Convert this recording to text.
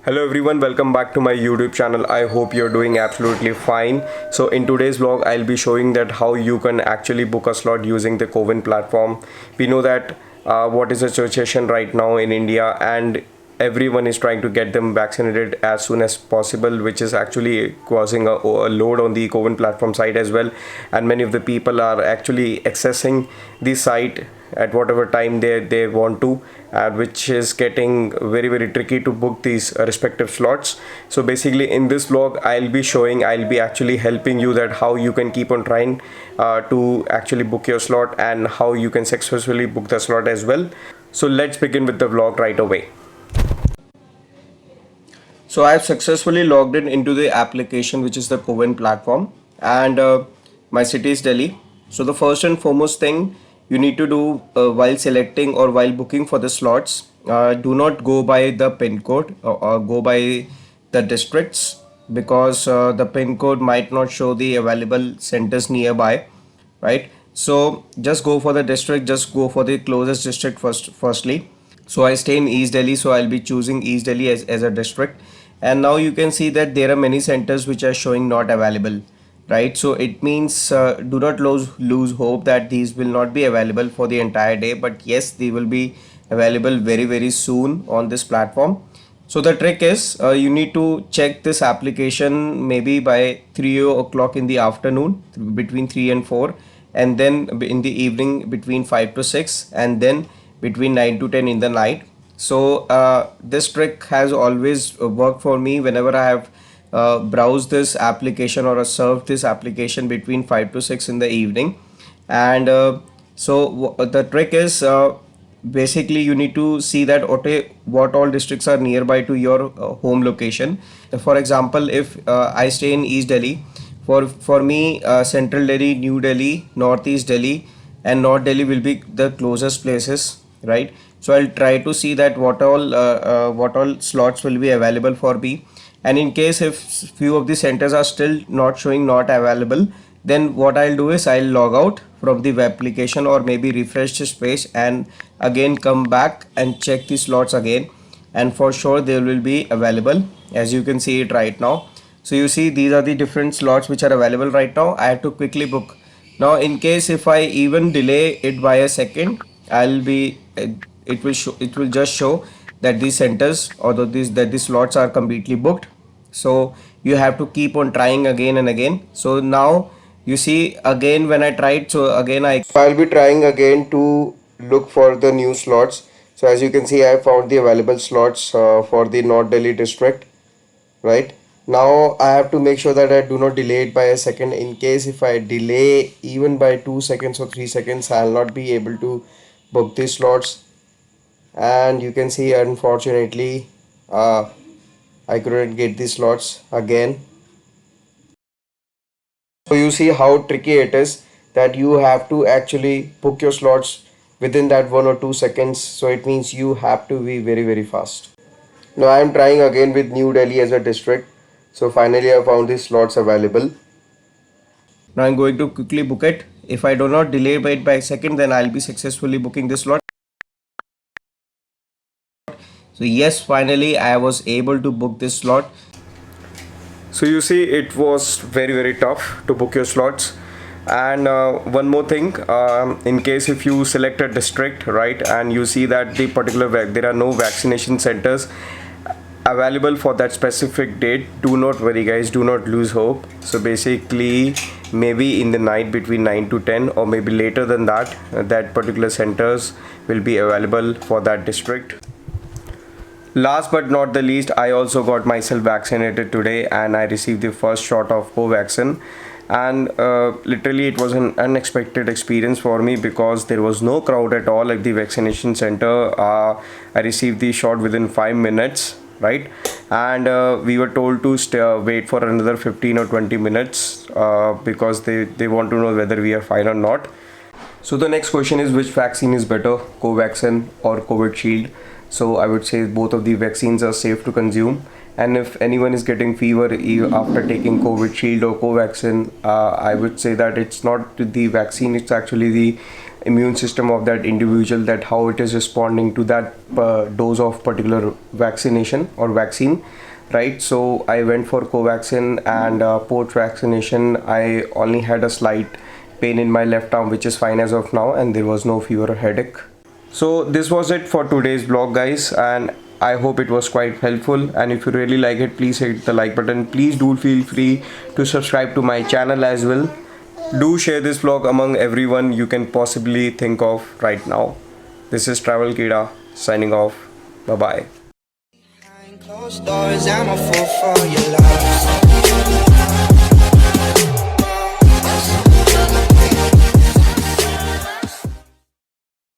Hello everyone, welcome back to my YouTube channel. I hope you're doing absolutely fine. So in today's vlog, I'll be showing that how you can actually book a slot using the Cowin platform. We know that what is the situation right now in India, and everyone is trying to get them vaccinated as soon as possible, which is actually causing a load on the Cowin platform site as well. And many of the people are actually accessing the site at whatever time they want to, which is getting very tricky to book these respective slots. So basically in this vlog I'll be actually helping you that how you can keep on trying to actually book your slot and how you can successfully book the slot as well. So let's begin with the vlog right away. So I have successfully logged in into the application, which is the Cowin platform, and my city is Delhi. So the first and foremost thing you need to do while selecting or while booking for the slots, do not go by the pin code, or go by the districts, because the pin code might not show the available centers nearby, right? So just go for the district, just go for the closest district firstly. So I stay in East Delhi, so I'll be choosing East Delhi as a district. And now you can see that there are many centers which are showing not available, right? So it means do not lose hope that these will not be available for the entire day, but yes, they will be available very soon on this platform. So the trick is you need to check this application maybe by 3 o'clock in the afternoon, between 3 and 4, and then in the evening between 5 to 6, and then between 9 to 10 in the night. So this trick has always worked for me whenever I have browsed this application or surfed this application between 5 to 6 in the evening. And the trick is basically you need to see that okay, what all districts are nearby to your home location. For example, if I stay in East Delhi, for me Central Delhi, New Delhi, Northeast Delhi and North Delhi will be the closest places, right? So I'll try to see that what all slots will be available for me, and in case if few of the centers are still not showing not available, then what I'll do is I'll log out from the web application or maybe refresh this page and again come back and check the slots again, and for sure they will be available, as you can see it right now. So you see these are the different slots which are available right now. I have to quickly book. Now in case if I even delay it by a second, I'll be it will just show that these centers or these slots are completely booked. So you have to keep on trying again and again. So now you see again when I tried, so again I'll be trying again to look for the new slots. So as you can see, I found the available slots for the North Delhi district, right? Now I have to make sure that I do not delay it by a second. In case if I delay even by 2 seconds or 3 seconds, I'll not be able to book these slots. And you can see unfortunately I couldn't get these slots again. So you see how tricky it is, that you have to actually book your slots within that 1 or 2 seconds. So it means you have to be very fast. Now I am trying again with New Delhi as a district. So finally I found these slots available. Now I'm going to quickly book it. If I do not delay by it by a second, then I'll be successfully booking this slot. So yes, finally I was able to book this slot. So you see it was very tough to book your slots. And one more thing, in case if you select a district, right, and you see that the particular there are no vaccination centers available for that specific date, do not worry guys, do not lose hope. So basically maybe in the night between 9 to 10 or maybe later than that, that particular centers will be available for that district. Last but not the least, I also got myself vaccinated today and I received the first shot of Covaxin. And literally it was an unexpected experience for me because there was no crowd at all at the vaccination center. I received the shot within 5 minutes, right? And we were told to wait for another 15 or 20 minutes because they want to know whether we are fine or not. So the next question is, which vaccine is better, Covaxin or Covishield? So I would say both of the vaccines are safe to consume, and if anyone is getting fever after taking Covishield or Covaxin, I would say that it's not the vaccine, it's actually immune system of that individual, that how it is responding to that dose of particular vaccination or vaccine, right? So I went for Covaxin, and post vaccination I only had a slight pain in my left arm, which is fine as of now, and there was no fever or headache. So this was it for today's vlog, guys, and I hope it was quite helpful. And if you really like it, please hit the like button. Please do feel free to subscribe to my channel as well. Do share this vlog among everyone you can possibly think of right now. This is Travel Kida signing off. Bye bye. Closed doors, I'm a fool for your love.